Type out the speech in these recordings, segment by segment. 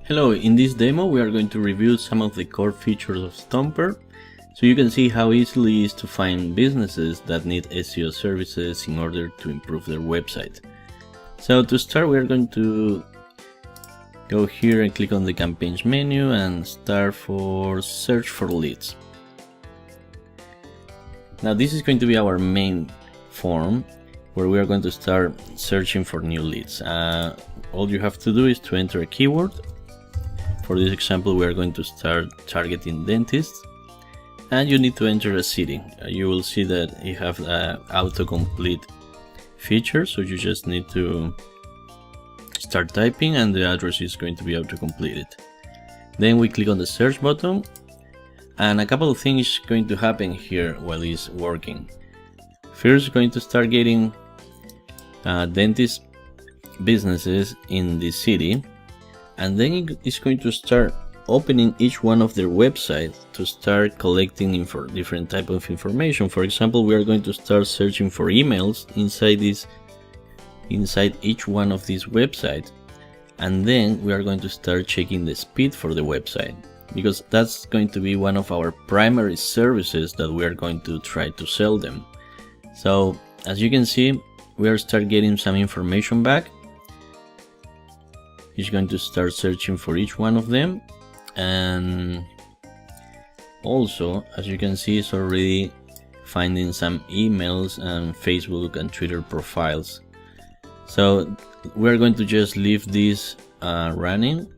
Hello, in this demo we are going to review some of the core features of Stomperrr, so you can see how easily it is to find businesses that need SEO services in order to improve their website. So to start, we are going to go here and click on the campaigns menu and start for search for leads. Now this is going to be our main form where we are going to start searching for new leads. All you have to do is to enter a keyword. For this example, we are going to start targeting dentists, and you need to enter a city. You will see that you have an autocomplete feature, so you just need to start typing and the address is going to be auto-completed. Then we click on the search button, and a couple of things going to happen here while it's working. First, going to start getting dentist businesses in the city, and then it's going to start opening each one of their websites to start collecting different type of information. For example, we are going to start searching for emails inside each one of these websites, and then we are going to start checking the speed for the website, because that's going to be one of our primary services that we are going to try to sell them. So as you can see, we are start getting some information back. It's going to start searching for each one of them, and also as you can see, it's already finding some emails and Facebook and Twitter profiles. So we're going to just leave this running.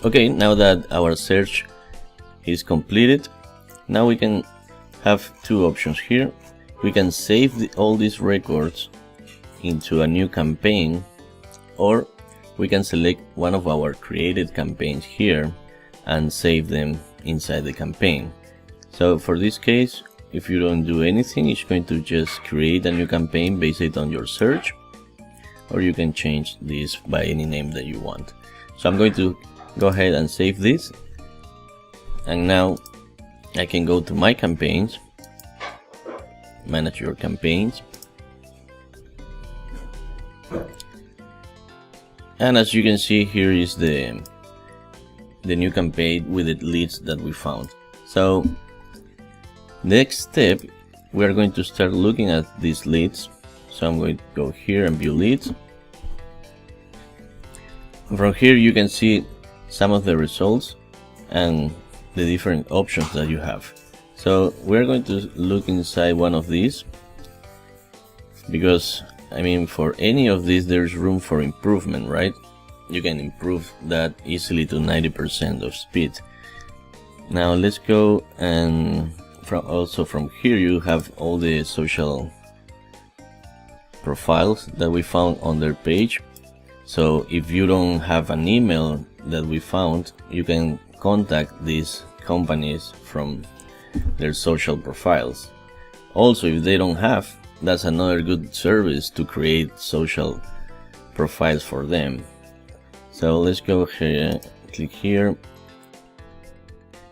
Okay, now that our search is completed, now we can have two options here. We can save all these records into a new campaign, or we can select one of our created campaigns here and save them inside the campaign. So for this case, if you don't do anything, it's going to just create a new campaign based on your search, or you can change this by any name that you want. So I'm going to go ahead and save this, and now I can go to my campaigns, manage your campaigns, and as you can see, here is the new campaign with the leads that we found. So next step, we are going to start looking at these leads. So I'm going to go here and view leads. From here you can see some of the results and the different options that you have. So we're going to look inside one of these, because I mean, for any of these there's room for improvement, right? You can improve that easily to 90% of speed. Now let's go, and from here you have all the social profiles that we found on their page. So if you don't have an email that we found, you can contact these companies from their social profiles. Also, if they don't have, that's another good service to create social profiles for them. So let's go here, click here.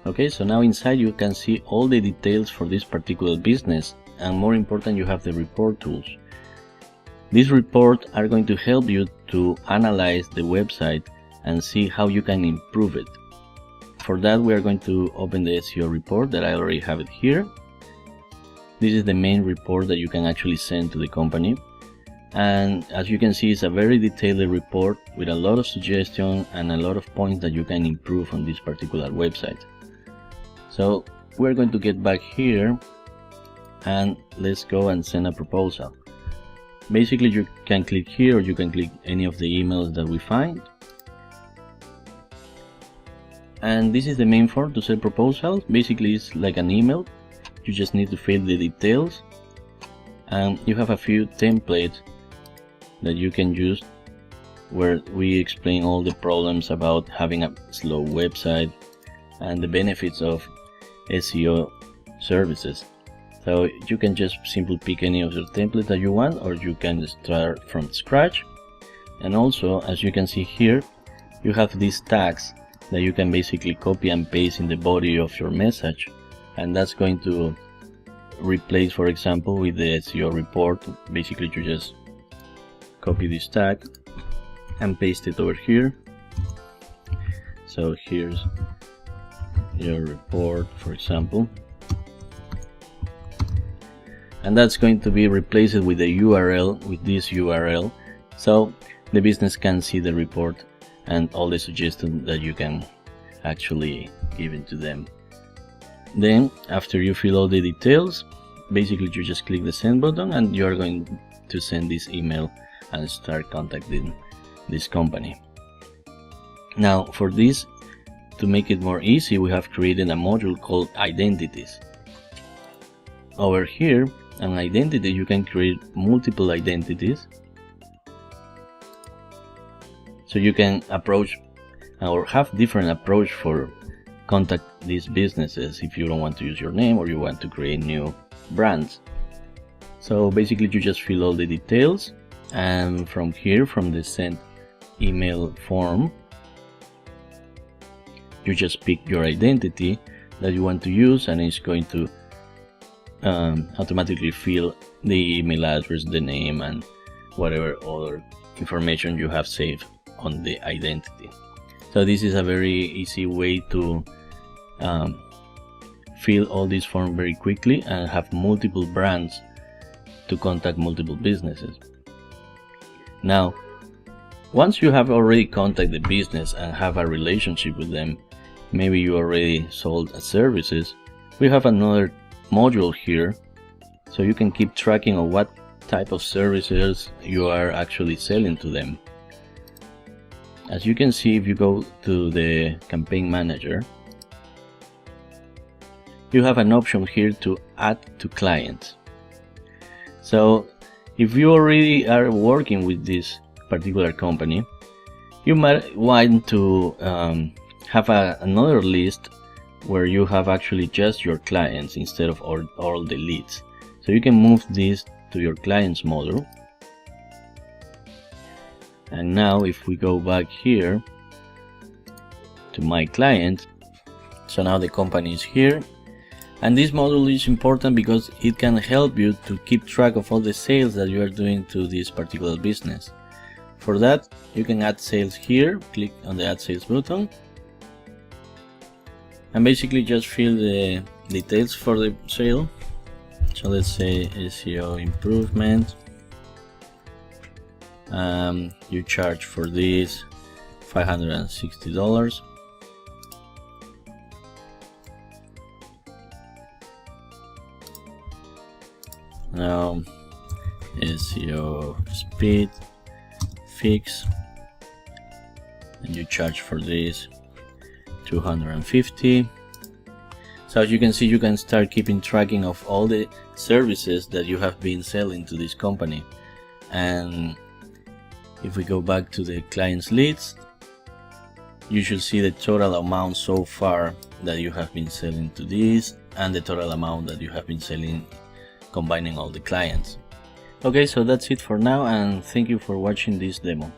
Okay, so now inside you can see all the details for this particular business, and more important, you have the report tools. These reports are going to help you to analyze the website and see how you can improve it. For that, we are going to open the SEO report that I already have it here. This is the main report that you can actually send to the company, and as you can see, it's a very detailed report with a lot of suggestions and a lot of points that you can improve on this particular website. So we're going to get back here and let's go and send a proposal. Basically, you can click here, or you can click any of the emails that we find. And this is the main form to send proposals. Basically, it's like an email. You just need to fill the details, and you have a few templates that you can use where we explain all the problems about having a slow website and the benefits of SEO services. So you can just simply pick any of the templates that you want, or you can start from scratch. And also, as you can see here, you have these tags that you can basically copy and paste in the body of your message, and that's going to replace, for example, with the SEO report. Basically, you just copy this tag and paste it over here, So here's your report, for example, and that's going to be replaced with the URL, with this URL, so the business can see the report and all the suggestions that you can actually give it to them. Then after you fill all the details, basically you just click the send button and you are going to send this email and start contacting this company. Now for this, to make it more easy, we have created a module called identities. Over here, an identity, you can create multiple identities, so you can approach or have different approach for contact these businesses if you don't want to use your name or you want to create new brands. So basically you just fill all the details, and from here, from the send email form, you just pick your identity that you want to use, and it's going to automatically fill the email address, the name, and whatever other information you have saved on the identity. So this is a very easy way to fill all this form very quickly and have multiple brands to contact multiple businesses. Now, once you have already contacted the business and have a relationship with them, maybe you already sold services, we have another module here, so you can keep tracking of what type of services you are actually selling to them. As you can see, if you go to the campaign manager, you have an option here to add to clients. So if you already are working with this particular company, you might want to have another list where you have actually just your clients instead of all the leads. So you can move this to your clients module. And now if we go back here to my client, so now the company is here, and this module is important because it can help you to keep track of all the sales that you are doing to this particular business. For that, you can add sales here, click on the add sales button, and basically just fill the details for the sale. So let's say SEO improvement. You charge for this $560. Now SEO speed fix, and you charge for this $250. So as you can see, you can start keeping tracking of all the services that you have been selling to this company. And if we go back to the clients list, you should see the total amount so far that you have been selling to this, and the total amount that you have been selling combining all the clients. Okay, so that's it for now, and thank you for watching this demo.